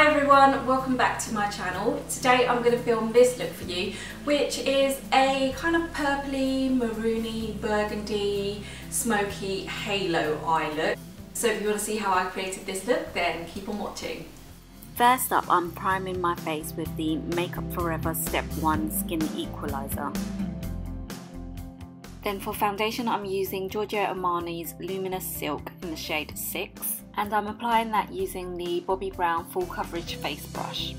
Hi everyone, welcome back to my channel. Today I'm going to film this look for you, which is a kind of purpley, maroony, burgundy, smoky halo eye look. So if you want to see how I created this look, then keep on watching. First up, I'm priming my face with the Makeup Forever Step 1 Skin Equalizer. Then for foundation, I'm using Giorgio Armani's Luminous Silk in the shade 6. And I'm applying that using the Bobbi Brown Full Coverage Face Brush.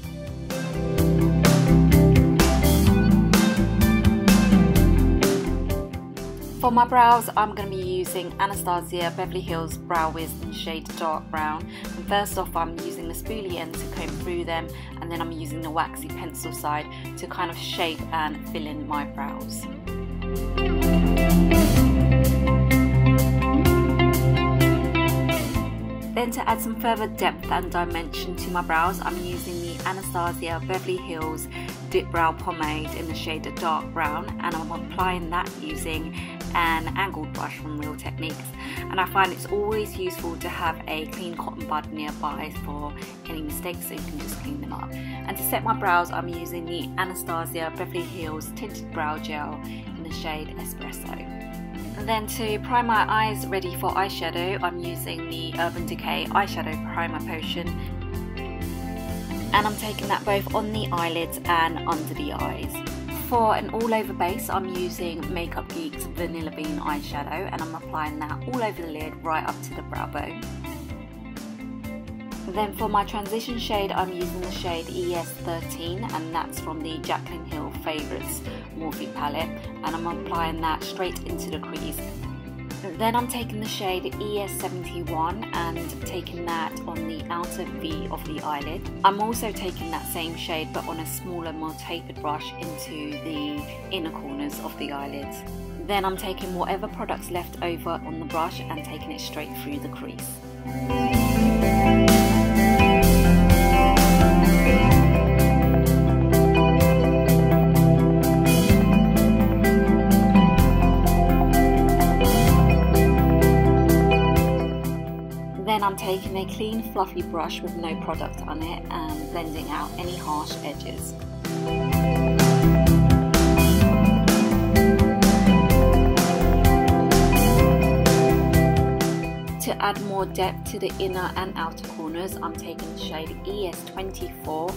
For my brows, I'm going to be using Anastasia Beverly Hills Brow Wiz in shade Dark Brown. And first off, I'm using the spoolie end to comb through them, and then I'm using the waxy pencil side to kind of shape and fill in my brows. Then to add some further depth and dimension to my brows, I'm using the Anastasia Beverly Hills Dipbrow Pomade in the shade of Dark Brown, and I'm applying that using an angled brush from Real Techniques. And I find it's always useful to have a clean cotton bud nearby for any mistakes, so you can just clean them up. And to set my brows, I'm using the Anastasia Beverly Hills Tinted Brow Gel in the shade Espresso. And then to prime my eyes ready for eyeshadow, I'm using the Urban Decay Eyeshadow Primer Potion. And I'm taking that both on the eyelids and under the eyes. For an all-over base, I'm using Makeup Geek's Vanilla Bean eyeshadow, and I'm applying that all over the lid right up to the brow bone. Then for my transition shade, I'm using the shade ES13, and that's from the Jaclyn Hill Favourites Morphe Palette, and I'm applying that straight into the crease. Then I'm taking the shade ES71 and taking that on the outer V of the eyelid. I'm also taking that same shade but on a smaller, more tapered brush into the inner corners of the eyelids. Then I'm taking whatever product's left over on the brush and taking it straight through the crease. Then I'm taking a clean fluffy brush with no product on it and blending out any harsh edges. To add more depth to the inner and outer corners, I'm taking the shade ES24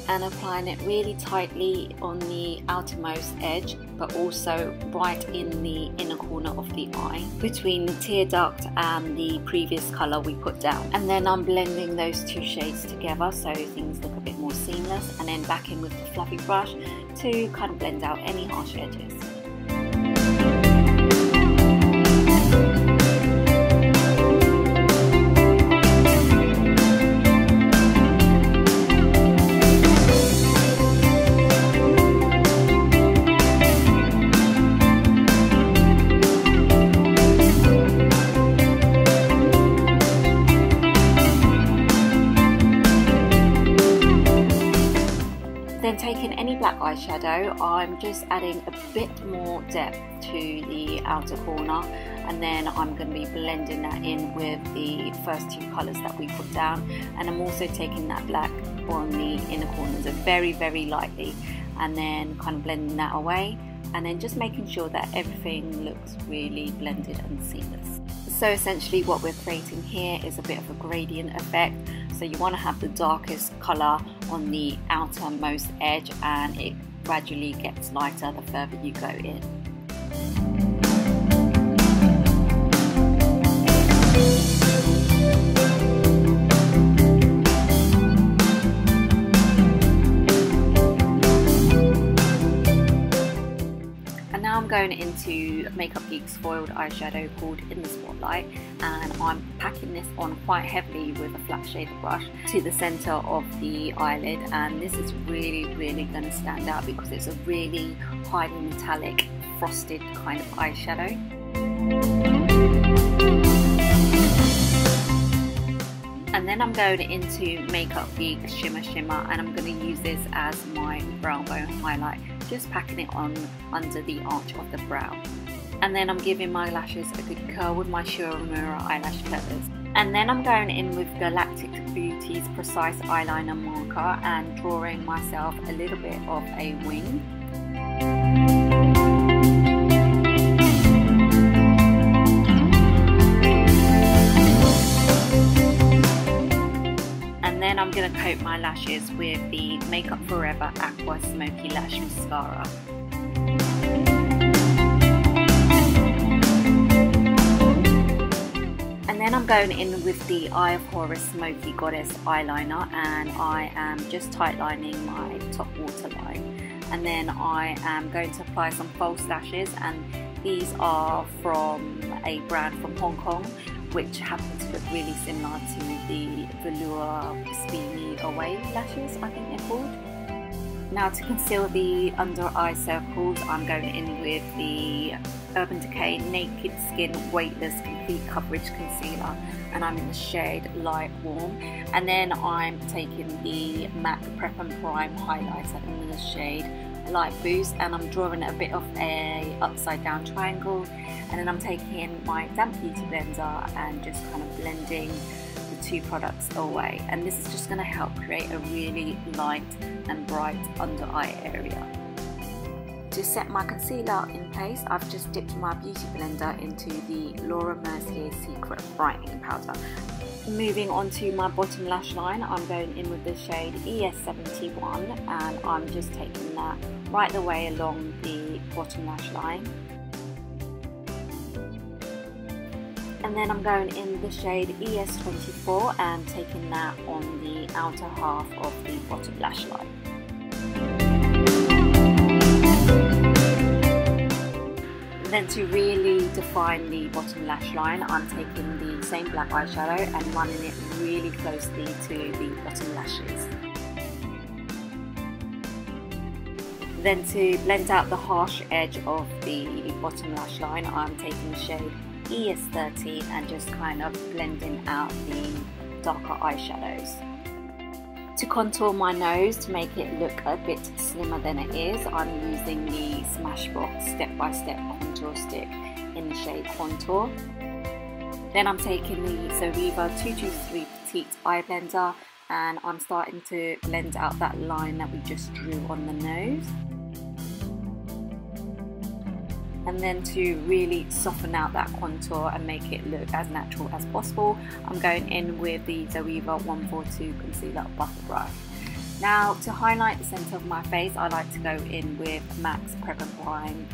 and applying it really tightly on the outermost edge, but also right in the inner corner of the eye, between the tear duct and the previous colour we put down. And then I'm blending those two shades together so things look a bit more seamless, and then back in with the fluffy brush to kind of blend out any harsh edges. Then taking any black eyeshadow, I'm just adding a bit more depth to the outer corner, and then I'm going to be blending that in with the first two colours that we put down. And I'm also taking that black on the inner corners very, very lightly, and then kind of blending that away, and then just making sure that everything looks really blended and seamless. So essentially what we're creating here is a bit of a gradient effect. So you want to have the darkest colour on the outermost edge, and it gradually gets lighter the further you go in. I'm going into Makeup Geek's foiled eyeshadow called In the Spotlight, and I'm packing this on quite heavily with a flat shader brush to the centre of the eyelid, and this is really going to stand out because it's a really highly metallic frosted kind of eyeshadow. And then I'm going into Makeup Geek Shimmer Shimmer, and I'm going to use this as my brow bone highlight, just packing it on under the arch of the brow. And then I'm giving my lashes a good curl with my Shiramura eyelash curlers. And then I'm going in with Galactic Beauty's Precise Eyeliner Marker and drawing myself a little bit of a wing. And then I'm going to coat my lashes with the Makeup Forever Aqua Smoky Lash Mascara. And then I'm going in with the Eye of Horus Smoky Goddess eyeliner, and I am just tightlining my top waterline. And then I am going to apply some false lashes, and these are from a brand from Hong Kong, which happen to look really similar to the Velour Spiny Away lashes, I think they're called. Now to conceal the under eye circles, I'm going in with the Urban Decay Naked Skin Weightless Complete Coverage Concealer, and I'm in the shade Light Warm. And then I'm taking the MAC Prep and Prime highlighter in the shade Light Boost, and I'm drawing a bit of a upside down triangle. And then I'm taking my damp beauty blender and just kind of blending the two products away, and this is just going to help create a really light and bright under eye area. To set my concealer in place, I've just dipped my beauty blender into the Laura Mercier Secret Brightening Powder. Moving on to my bottom lash line, I'm going in with the shade ES71, and I'm just taking that right the way along the bottom lash line. And then I'm going in the shade ES24 and taking that on the outer half of the bottom lash line. Then to really define the bottom lash line, I'm taking the same black eyeshadow and running it really closely to the bottom lashes. Then to blend out the harsh edge of the bottom lash line, I'm taking the shade ES30 and just kind of blending out the darker eyeshadows. To contour my nose to make it look a bit slimmer than it is, I'm using the Smashbox Step by Step Contour Stick in the shade Contour. Then I'm taking the Zoeva 223 Petite Eye Blender, and I'm starting to blend out that line that we just drew on the nose. And then to really soften out that contour and make it look as natural as possible, I'm going in with the Zoeva 142 Concealer Butter Brush. Now to highlight the centre of my face, I like to go in with MAC's Prep and Prime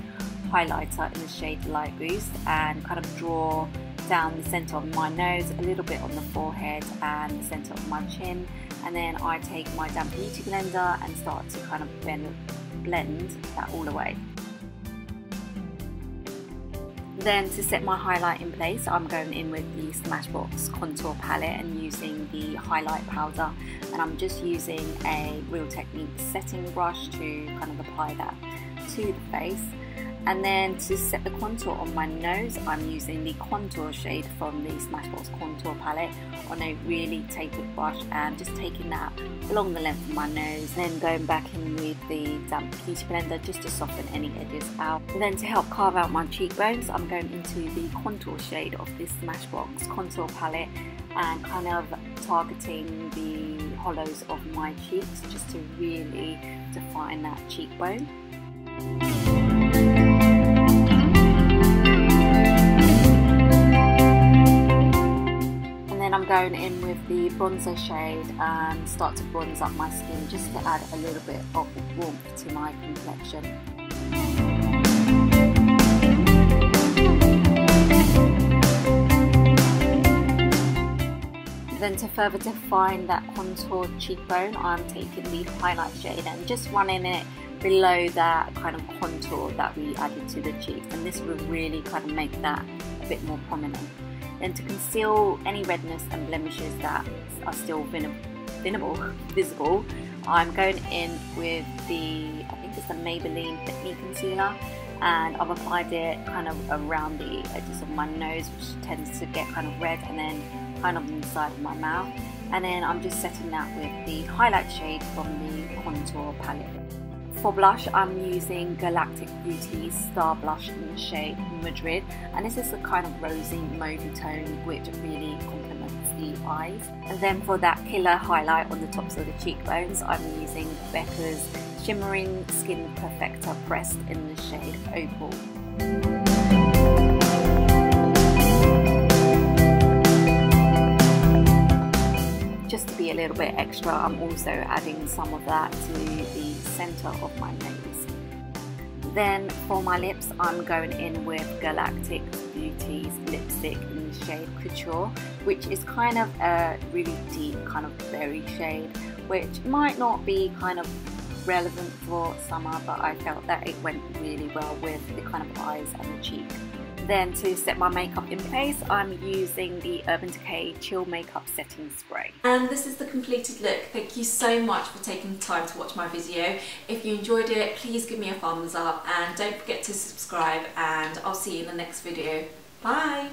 highlighter in the shade Light Boost and kind of draw down the centre of my nose, a little bit on the forehead and the centre of my chin. And then I take my damp beauty blender and start to kind of blend that all away. Then to set my highlight in place, I'm going in with the Smashbox Contour Palette and using the highlight powder, and I'm just using a Real Technique setting brush to kind of apply that to the face. And then to set the contour on my nose, I'm using the contour shade from the Smashbox Contour Palette on a really tapered brush and just taking that along the length of my nose, then going back in with the damp beauty blender just to soften any edges out. And then to help carve out my cheekbones, I'm going into the contour shade of this Smashbox Contour Palette and kind of targeting the hollows of my cheeks just to really define that cheekbone. I'm going in with the bronzer shade and start to bronze up my skin just to add a little bit of warmth to my complexion. Then to further define that contour cheekbone, I'm taking the highlight shade and just running it below that kind of contour that we added to the cheek, and this will really kind of make that a bit more prominent. Then to conceal any redness and blemishes that are still visible, I'm going in with the, I think it's the Maybelline Fit Me Concealer, and I've applied it kind of around the edges of my nose, which tends to get kind of red, and then kind of on the side of my mouth. And then I'm just setting that with the highlight shade from the Contour Palette. For blush, I'm using Galactic Beauty's Star Blush in the shade Madrid, and this is a kind of rosy mauvey tone which really complements the eyes. And then for that killer highlight on the tops of the cheekbones, I'm using Becca's Shimmering Skin Perfector pressed in the shade Opal. Just to be a little bit extra, I'm also adding some of that to the centre of my nose. Then for my lips, I'm going in with Galactic Beauty's lipstick in the shade Couture, which is kind of a really deep kind of berry shade, which might not be kind of relevant for summer, but I felt that it went really well with the kind of eyes and the cheek. Then to set my makeup in place, I'm using the Urban Decay Chill Makeup Setting Spray. And this is the completed look. Thank you so much for taking the time to watch my video. If you enjoyed it, please give me a thumbs up and don't forget to subscribe, and I'll see you in the next video. Bye!